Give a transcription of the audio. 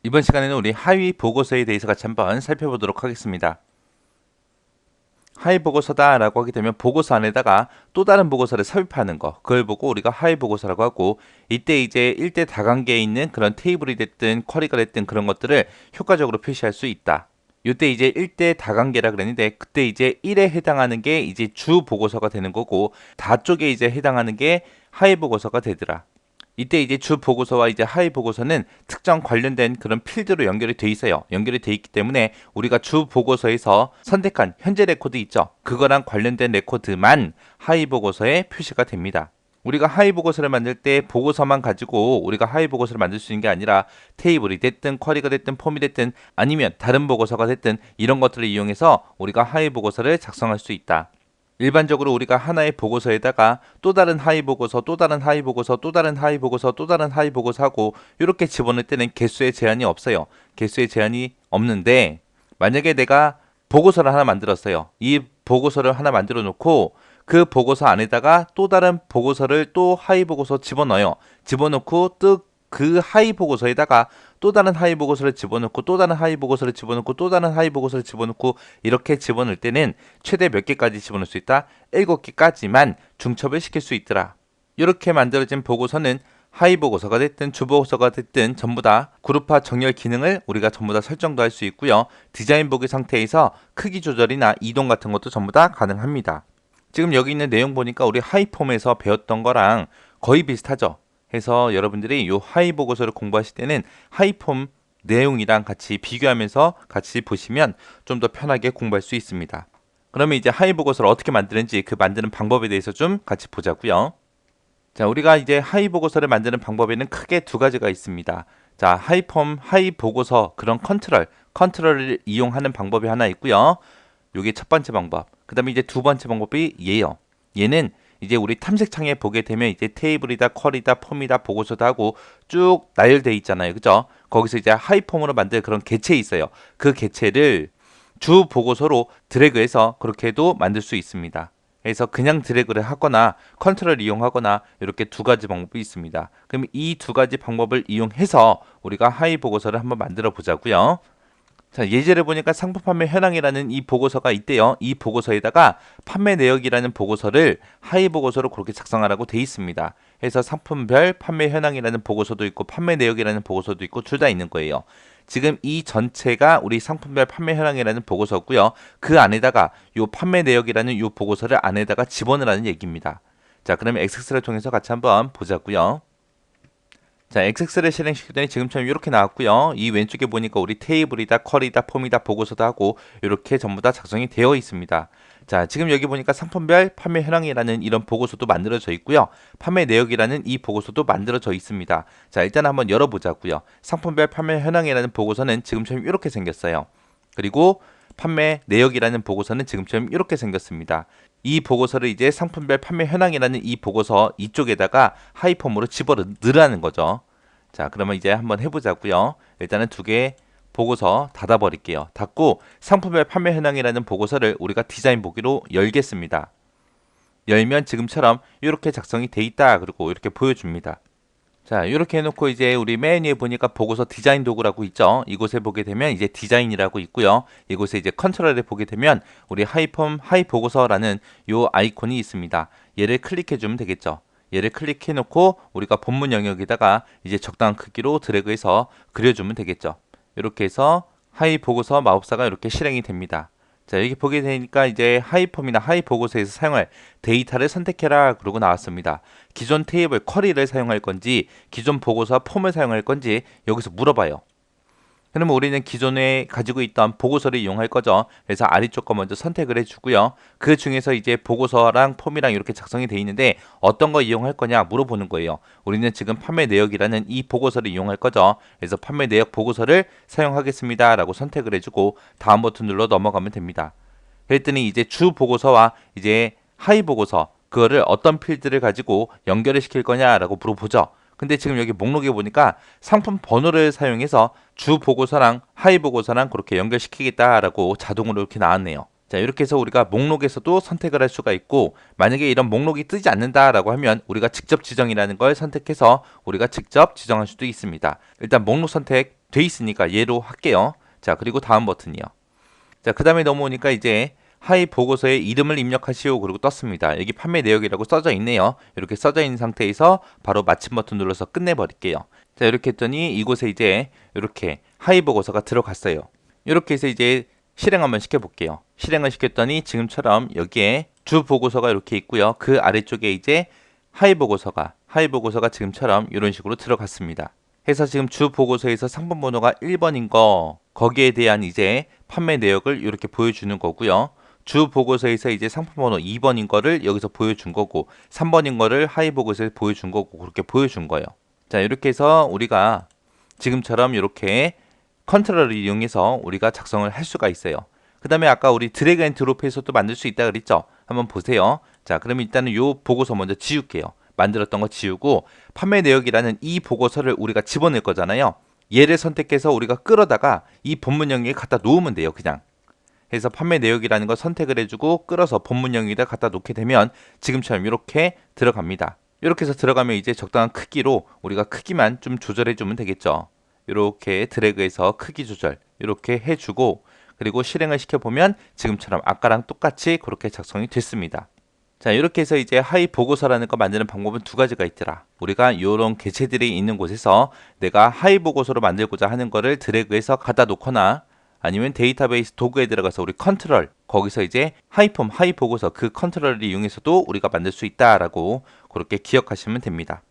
이번 시간에는 우리 하위 보고서에 대해서 같이 한번 살펴보도록 하겠습니다. 하위 보고서다 라고 하게 되면 보고서 안에다가 또 다른 보고서를 삽입하는 거, 그걸 보고 우리가 하위 보고서라고 하고, 이때 이제 1대 다관계에 있는 그런 테이블이 됐든 쿼리가 됐든 그런 것들을 효과적으로 표시할 수 있다. 이때 이제 1대 다관계라 그랬는데, 그때 이제 1에 해당하는 게 이제 주 보고서가 되는 거고, 다 쪽에 이제 해당하는 게 하위 보고서가 되더라. 이때 이제 주 보고서와 이제 하위 보고서는 특정 관련된 그런 필드로 연결이 돼 있어요. 연결이 돼 있기 때문에 우리가 주 보고서에서 선택한 현재 레코드 있죠. 그거랑 관련된 레코드만 하위 보고서에 표시가 됩니다. 우리가 하위 보고서를 만들 때 보고서만 가지고 우리가 하위 보고서를 만들 수 있는 게 아니라 테이블이 됐든 쿼리가 됐든 폼이 됐든 아니면 다른 보고서가 됐든 이런 것들을 이용해서 우리가 하위 보고서를 작성할 수 있다. 일반적으로 우리가 하나의 보고서에다가 또 다른 하위 보고서, 또 다른 하위 보고서, 또 다른 하위 보고서, 또 다른 하위 보고서 하고 이렇게 집어넣을 때는 개수의 제한이 없어요. 개수의 제한이 없는데, 만약에 내가 보고서를 하나 만들었어요. 이 보고서를 하나 만들어 놓고 그 보고서 안에다가 또 다른 보고서를 또 하위 보고서 집어넣어요. 집어넣고 또 그 하위 보고서에다가 또 다른 하위 보고서를 집어넣고 또 다른 하위 보고서를 집어넣고 또 다른 하위 보고서를 집어넣고 이렇게 집어넣을 때는 최대 몇 개까지 집어넣을 수 있다? 7개까지만 중첩을 시킬 수 있더라. 이렇게 만들어진 보고서는 하위 보고서가 됐든 주 보고서가 됐든 전부 다 그룹화 정렬 기능을 우리가 전부 다 설정도 할 수 있고요. 디자인 보기 상태에서 크기 조절이나 이동 같은 것도 전부 다 가능합니다. 지금 여기 있는 내용 보니까 우리 하이폼에서 배웠던 거랑 거의 비슷하죠. 해서 여러분들이 이 하이 보고서를 공부하실 때는 하이폼 내용이랑 같이 비교하면서 같이 보시면 좀 더 편하게 공부할 수 있습니다. 그러면 이제 하이 보고서를 어떻게 만드는지 그 만드는 방법에 대해서 좀 같이 보자고요. 자, 우리가 이제 하이 보고서를 만드는 방법에는 크게 두 가지가 있습니다. 자, 하이폼, 하이 보고서 그런 컨트롤을 이용하는 방법이 하나 있고요. 요게 첫 번째 방법. 그 다음에 이제 두 번째 방법이 얘요. 얘는 이제 우리 탐색창에 보게 되면 이제 테이블이다, 쿼리다, 폼이다, 보고서다 하고 쭉 나열돼 있잖아요. 그죠? 거기서 이제 하이폼으로 만든 그런 개체 있어요. 그 개체를 주 보고서로 드래그해서 그렇게도 만들 수 있습니다. 그래서 그냥 드래그를 하거나 컨트롤 이용하거나 이렇게 두 가지 방법이 있습니다. 그럼 이 두 가지 방법을 이용해서 우리가 하이 보고서를 한번 만들어 보자고요. 자, 예제를 보니까 상품 판매 현황이라는 이 보고서가 있대요. 이 보고서에다가 판매 내역이라는 보고서를 하위 보고서로 그렇게 작성하라고 돼 있습니다. 그래서 상품별 판매 현황이라는 보고서도 있고 판매 내역이라는 보고서도 있고 둘 다 있는 거예요. 지금 이 전체가 우리 상품별 판매 현황이라는 보고서고요. 그 안에다가 요 판매 내역이라는 요 보고서를 안에다가 집어넣으라는 얘기입니다. 자, 그러면 XX를 통해서 같이 한번 보자고요. 자, XX를 실행시켰더니 지금처럼 이렇게 나왔고요. 이 왼쪽에 보니까 우리 테이블이다, 쿼리다, 폼이다, 보고서도 하고 이렇게 전부 다 작성이 되어 있습니다. 자, 지금 여기 보니까 상품별 판매 현황이라는 이런 보고서도 만들어져 있고요. 판매 내역이라는 이 보고서도 만들어져 있습니다. 자, 일단 한번 열어보자고요. 상품별 판매 현황이라는 보고서는 지금처럼 이렇게 생겼어요. 그리고 판매 내역이라는 보고서는 지금처럼 이렇게 생겼습니다. 이 보고서를 이제 상품별 판매 현황이라는 이 보고서 이쪽에다가 하이폼으로 집어넣으라는 거죠. 자, 그러면 이제 한번 해보자고요. 일단은 두 개 보고서 닫아버릴게요. 닫고 상품별 판매 현황이라는 보고서를 우리가 디자인 보기로 열겠습니다. 열면 지금처럼 이렇게 작성이 돼 있다. 그리고 이렇게 보여줍니다. 자, 이렇게 해놓고 이제 우리 맨 위에 보니까 보고서 디자인 도구라고 있죠. 이곳에 보게 되면 이제 디자인이라고 있고요. 이곳에 이제 컨트롤에 보게 되면 우리 하이폼 하이 보고서라는 요 아이콘이 있습니다. 얘를 클릭해 주면 되겠죠. 얘를 클릭해 놓고 우리가 본문 영역에다가 이제 적당한 크기로 드래그해서 그려주면 되겠죠. 이렇게 해서 하이 보고서 마법사가 이렇게 실행이 됩니다. 자, 여기 보게 되니까 이제 하이폼이나 하이 보고서에서 사용할 데이터를 선택해라 그러고 나왔습니다. 기존 테이블 쿼리를 사용할 건지 기존 보고서 폼을 사용할 건지 여기서 물어봐요. 그러면 우리는 기존에 가지고 있던 보고서를 이용할 거죠. 그래서 아래쪽 거 먼저 선택을 해주고요. 그 중에서 이제 보고서랑 폼이랑 이렇게 작성이 돼 있는데 어떤 거 이용할 거냐 물어보는 거예요. 우리는 지금 판매 내역이라는 이 보고서를 이용할 거죠. 그래서 판매 내역 보고서를 사용하겠습니다. 라고 선택을 해주고 다음 버튼 눌러 넘어가면 됩니다. 그랬더니 이제 주 보고서와 이제 하위 보고서 그거를 어떤 필드를 가지고 연결을 시킬 거냐라고 물어보죠. 근데 지금 여기 목록에 보니까 상품 번호를 사용해서 주 보고서랑 하위 보고서랑 그렇게 연결시키겠다라고 자동으로 이렇게 나왔네요. 자, 이렇게 해서 우리가 목록에서도 선택을 할 수가 있고, 만약에 이런 목록이 뜨지 않는다라고 하면 우리가 직접 지정이라는 걸 선택해서 우리가 직접 지정할 수도 있습니다. 일단 목록 선택 돼 있으니까 얘로 할게요. 자, 그리고 다음 버튼이요. 자, 그 다음에 넘어오니까 이제 하이 보고서에 이름을 입력하시오. 그리고 떴습니다. 여기 판매 내역이라고 써져 있네요. 이렇게 써져 있는 상태에서 바로 마침 버튼 눌러서 끝내버릴게요. 자, 이렇게 했더니 이곳에 이제 이렇게 하이 보고서가 들어갔어요. 이렇게 해서 이제 실행 한번 시켜볼게요. 실행을 시켰더니 지금처럼 여기에 주 보고서가 이렇게 있고요. 그 아래쪽에 이제 하이 보고서가 지금처럼 이런 식으로 들어갔습니다. 해서 지금 주 보고서에서 상품 번호가 1번인 거, 거기에 대한 이제 판매 내역을 이렇게 보여주는 거고요. 주 보고서에서 이제 상품 번호 2번인 거를 여기서 보여준 거고, 3번인 거를 하이 보고서에 보여준 거고, 그렇게 보여준 거예요. 자, 이렇게 해서 우리가 지금처럼 이렇게 컨트롤을 이용해서 우리가 작성을 할 수가 있어요. 그 다음에 아까 우리 드래그 앤 드롭해서도 만들 수 있다 그랬죠? 한번 보세요. 자, 그러면 일단은 요 보고서 먼저 지울게요. 만들었던 거 지우고 판매 내역이라는 이 보고서를 우리가 집어넣을 거잖아요. 얘를 선택해서 우리가 끌어다가 이 본문 영역에 갖다 놓으면 돼요. 그냥. 해서 판매 내역이라는 거 선택을 해주고 끌어서 본문 영역에다 갖다 놓게 되면 지금처럼 이렇게 들어갑니다. 이렇게 해서 들어가면 이제 적당한 크기로 우리가 크기만 좀 조절해 주면 되겠죠. 이렇게 드래그해서 크기 조절 이렇게 해주고 그리고 실행을 시켜보면 지금처럼 아까랑 똑같이 그렇게 작성이 됐습니다. 자, 이렇게 해서 이제 하이 보고서라는 거 만드는 방법은 두 가지가 있더라. 우리가 이런 개체들이 있는 곳에서 내가 하이 보고서로 만들고자 하는 거를 드래그해서 갖다 놓거나 아니면 데이터베이스 도구에 들어가서 우리 컨트롤 거기서 이제 하이폼 하이 보고서 그 컨트롤을 이용해서도 우리가 만들 수 있다라고 그렇게 기억하시면 됩니다.